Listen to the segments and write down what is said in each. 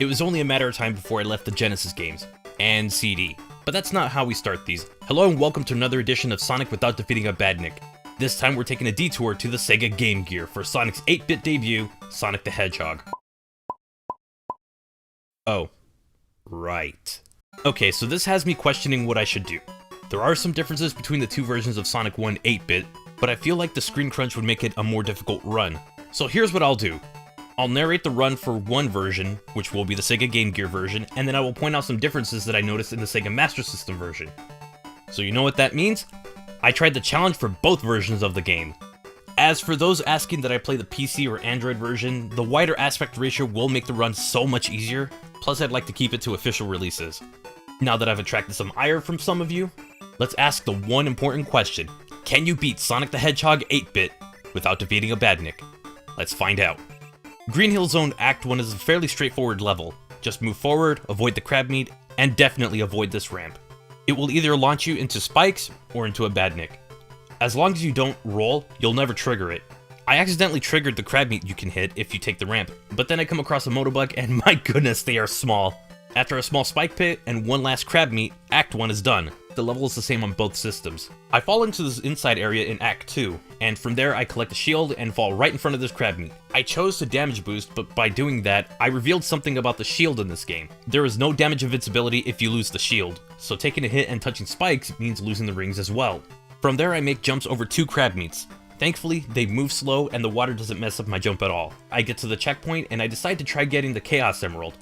It was only a matter of time before I left the Genesis games, and CD. But that's not how we start these. Hello and welcome to another edition of Sonic Without Defeating a Badnik. This time we're taking a detour to the Sega Game Gear for Sonic's 8-bit debut, Sonic the Hedgehog. Oh, right. Okay, so this has me questioning what I should do. There are some differences between the two versions of Sonic 1 8-bit, but I feel like the screen crunch would make it a more difficult run. So here's what I'll do. I'll narrate the run for one version, which will be the Sega Game Gear version, and then I will point out some differences that I noticed in the Sega Master System version. So you know what that means? I tried the challenge for both versions of the game. As for those asking that I play the PC or Android version, the wider aspect ratio will make the run so much easier, plus I'd like to keep it to official releases. Now that I've attracted some ire from some of you, let's ask the one important question. Can you beat Sonic the Hedgehog 8-bit without defeating a Badnik? Let's find out. Green Zone Act 1 is a fairly straightforward level. Just move forward, avoid the crab meat, and definitely avoid this ramp. It will either launch you into spikes or into a Badnik. As long as you don't roll, you'll never trigger it. I accidentally triggered the crab meat you can hit if you take the ramp, but then I come across a Motobug and my goodness, they are small. After a small spike pit and one last crab meat, Act 1 is done. The level is the same on both systems. I fall into this inside area in Act 2, and from there I collect a shield and fall right in front of this crab meat. I chose to damage boost, but by doing that, I revealed something about the shield in this game. There is no damage invincibility if you lose the shield, so taking a hit and touching spikes means losing the rings as well. From there I make jumps over 2 crab meats. Thankfully, they move slow and the water doesn't mess up my jump at all. I get to the checkpoint and I decide to try getting the Chaos Emerald.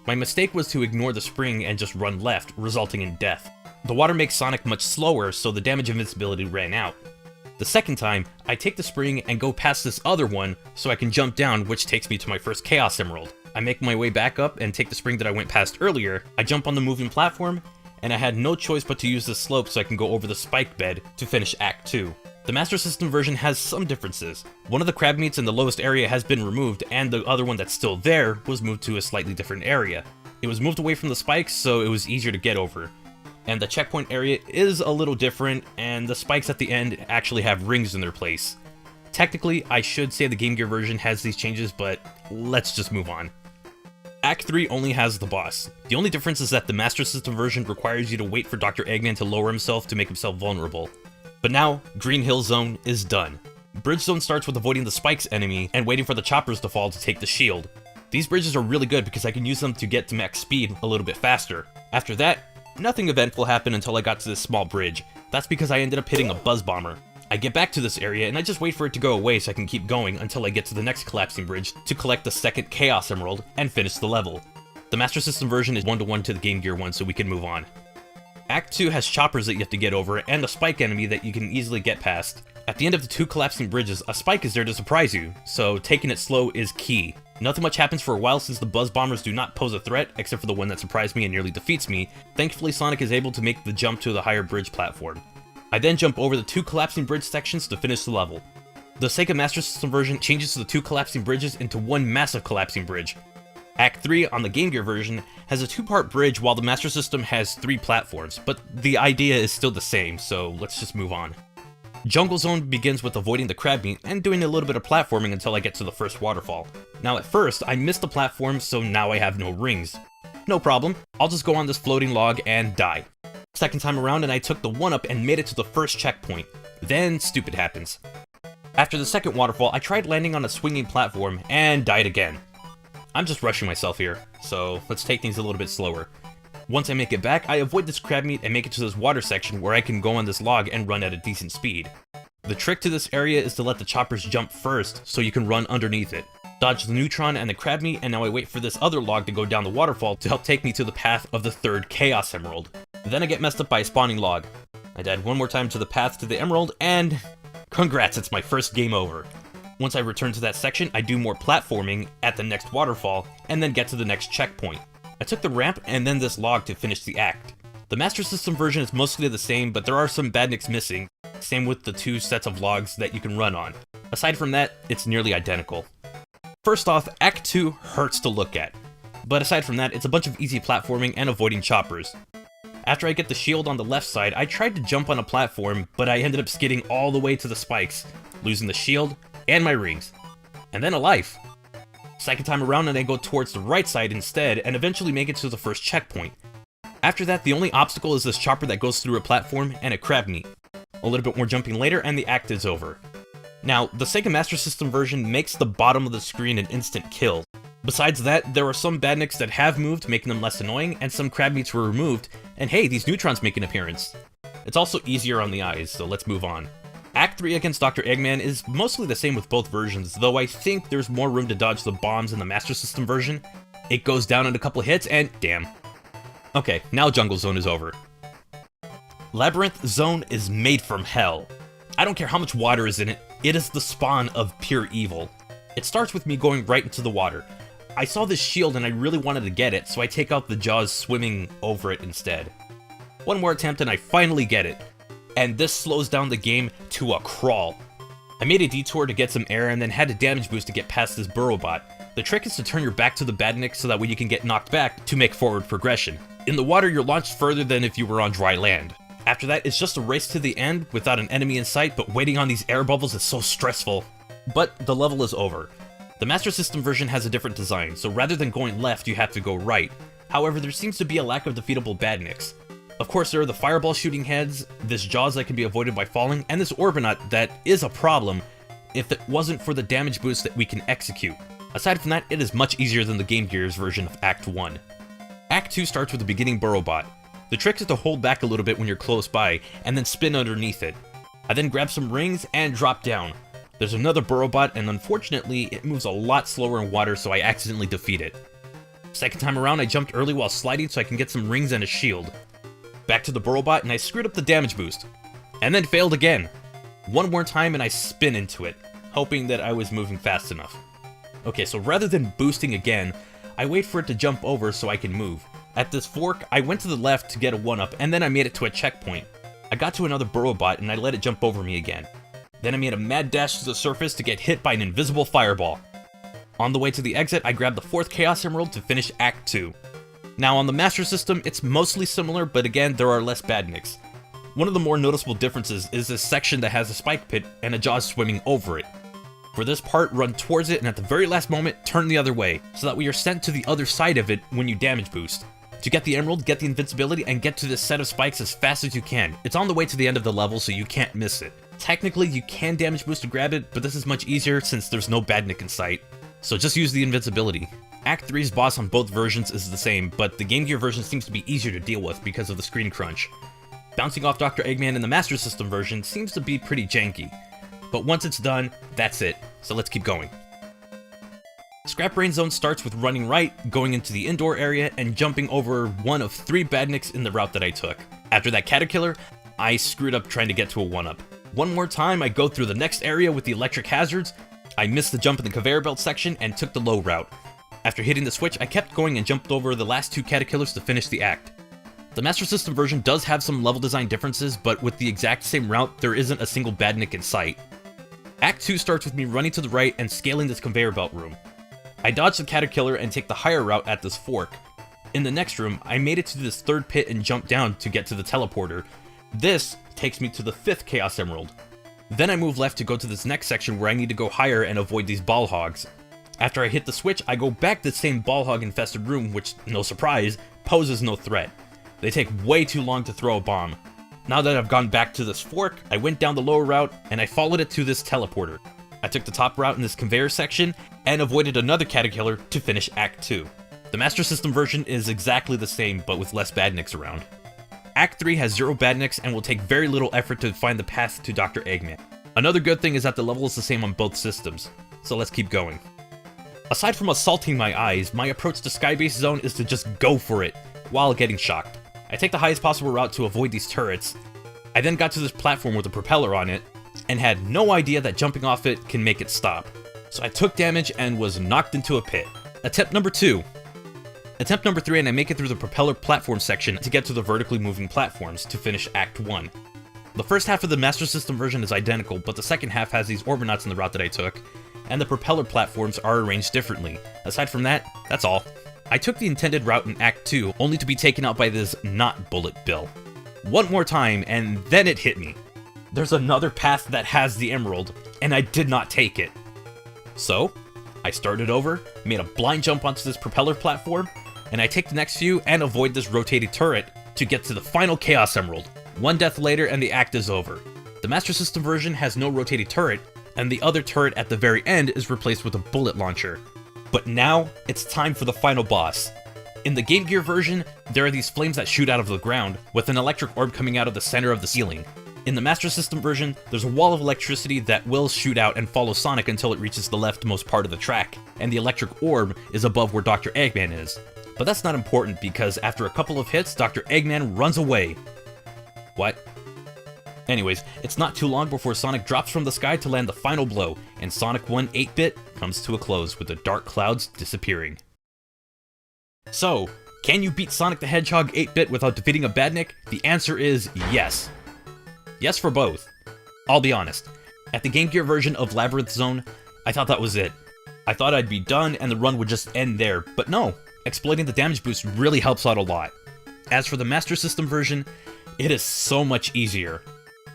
My mistake was to ignore the spring and just run left, resulting in death. The water makes Sonic much slower, so the damage invincibility ran out. The second time, I take the spring and go past this other one so I can jump down, which takes me to my first Chaos Emerald. I make my way back up and take the spring that I went past earlier. I jump on the moving platform, and I had no choice but to use this slope so I can go over the spike bed to finish Act 2. The Master System version has some differences. One of the crab meats in the lowest area has been removed, and the other one that's still there was moved to a slightly different area. It was moved away from the spikes, so it was easier to get over. And the checkpoint area is a little different, and the spikes at the end actually have rings in their place. Technically, I should say the Game Gear version has these changes, but let's just move on. Act 3 only has the boss. The only difference is that the Master System version requires you to wait for Dr. Eggman to lower himself to make himself vulnerable. But now, Green Hill Zone is done. Bridgestone starts with avoiding the spikes enemy and waiting for the choppers to fall to take the shield. These bridges are really good because I can use them to get to max speed a little bit faster. After that, nothing eventful happened until I got to this small bridge. That's because I ended up hitting a Buzz Bomber. I get back to this area and I just wait for it to go away so I can keep going until I get to the next collapsing bridge to collect the second Chaos Emerald and finish the level. The Master System version is 1-to-1 to the Game Gear one, so we can move on. Act 2 has choppers that you have to get over and a spike enemy that you can easily get past. At the end of the 2 collapsing bridges, a spike is there to surprise you, so taking it slow is key. Nothing much happens for a while since the Buzz Bombers do not pose a threat, except for the one that surprised me and nearly defeats me. Thankfully, Sonic is able to make the jump to the higher bridge platform. I then jump over the 2 collapsing bridge sections to finish the level. The Sega Master System version changes the 2 collapsing bridges into one massive collapsing bridge. Act 3 on the Game Gear version has a 2-part bridge while the Master System has 3 platforms, but the idea is still the same, so let's just move on. Jungle Zone begins with avoiding the crab meat and doing a little bit of platforming until I get to the first waterfall. Now at first, I missed the platform, so now I have no rings. No problem, I'll just go on this floating log and die. Second time around and I took the 1-up and made it to the first checkpoint. Then stupid happens. After the second waterfall, I tried landing on a swinging platform and died again. I'm just rushing myself here, so let's take things a little bit slower. Once I make it back, I avoid this crab meat and make it to this water section where I can go on this log and run at a decent speed. The trick to this area is to let the choppers jump first so you can run underneath it. Dodge the neutron and the crab meat, and now I wait for this other log to go down the waterfall to help take me to the path of the 3rd Chaos Emerald. Then I get messed up by a spawning log. I died one more time to the path to the emerald, and congrats, it's my first game over. Once I return to that section, I do more platforming at the next waterfall, and then get to the next checkpoint. I took the ramp and then this log to finish the act. The Master System version is mostly the same, but there are some Badniks missing, same with the 2 sets of logs that you can run on. Aside from that, it's nearly identical. First off, Act 2 hurts to look at, but aside from that, it's a bunch of easy platforming and avoiding choppers. After I get the shield on the left side, I tried to jump on a platform, but I ended up skidding all the way to the spikes, losing the shield and my rings, and then a life. Second time around and I go towards the right side instead and eventually make it to the first checkpoint. After that, the only obstacle is this chopper that goes through a platform and a crab meat. A little bit more jumping later and the act is over. Now, the Sega Master System version makes the bottom of the screen an instant kill. Besides that, there are some Badniks that have moved, making them less annoying, and some crab meats were removed, and hey, these neutrons make an appearance. It's also easier on the eyes, so let's move on. Act 3 against Dr. Eggman is mostly the same with both versions, though I think there's more room to dodge the bombs in the Master System version. It goes down in a couple hits, and damn. Okay, now Jungle Zone is over. Labyrinth Zone is made from hell. I don't care how much water is in it, it is the spawn of pure evil. It starts with me going right into the water. I saw this shield and I really wanted to get it, so I take out the jaws swimming over it instead. One more attempt and I finally get it. And this slows down the game to a crawl. I made a detour to get some air and then had a damage boost to get past this burrow bot. The trick is to turn your back to the Badnik so that way you can get knocked back to make forward progression. In the water, you're launched further than if you were on dry land. After that, it's just a race to the end without an enemy in sight, but waiting on these air bubbles is so stressful. But the level is over. The Master System version has a different design, so rather than going left, you have to go right. However, there seems to be a lack of defeatable Badniks. Of course, there are the fireball shooting heads, this jaws that can be avoided by falling, and this Orbinaut that is a problem if it wasn't for the damage boost that we can execute. Aside from that, it is much easier than the Game Gear's version of Act 1. Act 2 starts with the beginning burrow bot. The trick is to hold back a little bit when you're close by, and then spin underneath it. I then grab some rings and drop down. There's another burrow bot, and unfortunately, it moves a lot slower in water, so I accidentally defeat it. Second time around, I jumped early while sliding so I can get some rings and a shield. Back to the burrow bot, and I screwed up the damage boost. And then failed again. One more time, and I spin into it, hoping that I was moving fast enough. Okay, so rather than boosting again, I wait for it to jump over so I can move. At this fork, I went to the left to get a 1-up, and then I made it to a checkpoint. I got to another burrow bot, and I let it jump over me again. Then I made a mad dash to the surface to get hit by an invisible fireball. On the way to the exit, I grabbed the 4th Chaos Emerald to finish Act 2. Now on the Master System, it's mostly similar, but again, there are less Badniks. One of the more noticeable differences is this section that has a spike pit and a jaws swimming over it. For this part, run towards it and at the very last moment, turn the other way, so that we are sent to the other side of it when you damage boost. To get the emerald, get the invincibility, and get to this set of spikes as fast as you can. It's on the way to the end of the level, so you can't miss it. Technically, you can damage boost to grab it, but this is much easier since there's no Badnik in sight. So just use the invincibility. Act 3's boss on both versions is the same, but the Game Gear version seems to be easier to deal with because of the screen crunch. Bouncing off Dr. Eggman in the Master System version seems to be pretty janky. But once it's done, that's it, so let's keep going. Scrap Brain Zone starts with running right, going into the indoor area, and jumping over one of 3 Badniks in the route that I took. After that Caterpillar, I screwed up trying to get to a 1-up. One more time, I go through the next area with the electric hazards. I missed the jump in the conveyor belt section and took the low route. After hitting the switch, I kept going and jumped over the last 2 Caterpillars to finish the act. The Master System version does have some level design differences, but with the exact same route, there isn't a single Badnik in sight. Act 2 starts with me running to the right and scaling this conveyor belt room. I dodge the Caterpillar and take the higher route at this fork. In the next room, I made it to this 3rd pit and jumped down to get to the teleporter. This takes me to the 5th Chaos Emerald. Then I move left to go to this next section where I need to go higher and avoid these ball hogs. After I hit the switch, I go back to the same ball hog infested room, which, no surprise, poses no threat. They take way too long to throw a bomb. Now that I've gone back to this fork, I went down the lower route and I followed it to this teleporter. I took the top route in this conveyor section and avoided another Caterpillar to finish Act 2. The Master System version is exactly the same, but with less Badniks around. Act 3 has 0 Badniks and will take very little effort to find the path to Dr. Eggman. Another good thing is that the level is the same on both systems, so let's keep going. Aside from assaulting my eyes, my approach to Skybase Zone is to just go for it, while getting shocked. I take the highest possible route to avoid these turrets. I then got to this platform with a propeller on it, and had no idea that jumping off it can make it stop. So I took damage and was knocked into a pit. Attempt number 2. Attempt number 3, and I make it through the propeller platform section to get to the vertically moving platforms to finish Act 1. The first half of the Master System version is identical, but the second half has these Orbinauts in the route that I took, and the propeller platforms are arranged differently. Aside from that, that's all. I took the intended route in Act 2, only to be taken out by this not bullet bill. One more time, and then it hit me. There's another path that has the emerald, and I did not take it. So, I started over, made a blind jump onto this propeller platform, and I take the next few and avoid this rotating turret to get to the final Chaos Emerald. One death later and the act is over. The Master System version has no rotating turret, and the other turret at the very end is replaced with a bullet launcher. But now, it's time for the final boss. In the Game Gear version, there are these flames that shoot out of the ground, with an electric orb coming out of the center of the ceiling. In the Master System version, there's a wall of electricity that will shoot out and follow Sonic until it reaches the leftmost part of the track, and the electric orb is above where Dr. Eggman is. But that's not important because after a couple of hits, Dr. Eggman runs away. What? Anyways, it's not too long before Sonic drops from the sky to land the final blow, and Sonic 1 8-bit comes to a close with the dark clouds disappearing. So, can you beat Sonic the Hedgehog 8-bit without defeating a Badnik? The answer is yes. Yes for both. I'll be honest. At the Game Gear version of Labyrinth Zone, I thought that was it. I thought I'd be done and the run would just end there, but no. Exploiting the damage boost really helps out a lot. As for the Master System version, it is so much easier.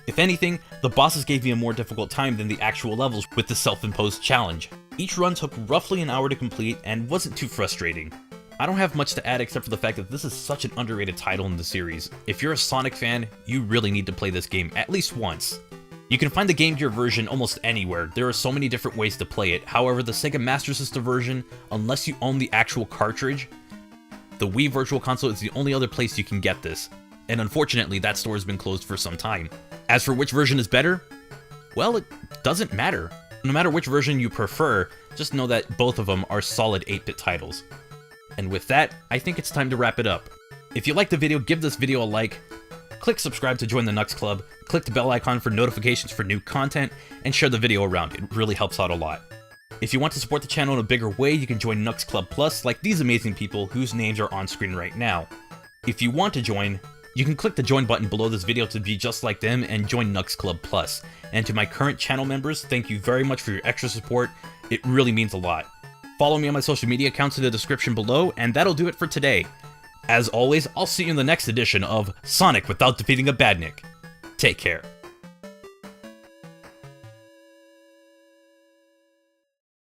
If anything, the bosses gave me a more difficult time than the actual levels with the self-imposed challenge. Each run took roughly an hour to complete and wasn't too frustrating. I don't have much to add except for the fact that this is such an underrated title in the series. If you're a Sonic fan, you really need to play this game at least once. You can find the Game Gear version almost anywhere. There are so many different ways to play it. However, the Sega Master System version, unless you own the actual cartridge, the Wii Virtual Console is the only other place you can get this. And unfortunately, that store has been closed for some time. As for which version is better, well, it doesn't matter. No matter which version you prefer, just know that both of them are solid 8-bit titles. And with that, I think it's time to wrap it up. If you liked the video, give this video a like, click subscribe to join the Knux Club, click the bell icon for notifications for new content, and share the video around. It really helps out a lot. If you want to support the channel in a bigger way, you can join Knux Club Plus like these amazing people whose names are on screen right now. If you want to join, you can click the join button below this video to be just like them and join Knux Club Plus. And to my current channel members, thank you very much for your extra support. It really means a lot. Follow me on my social media accounts in the description below, and that'll do it for today. As always, I'll see you in the next edition of Sonic Without Defeating a Badnik. Take care.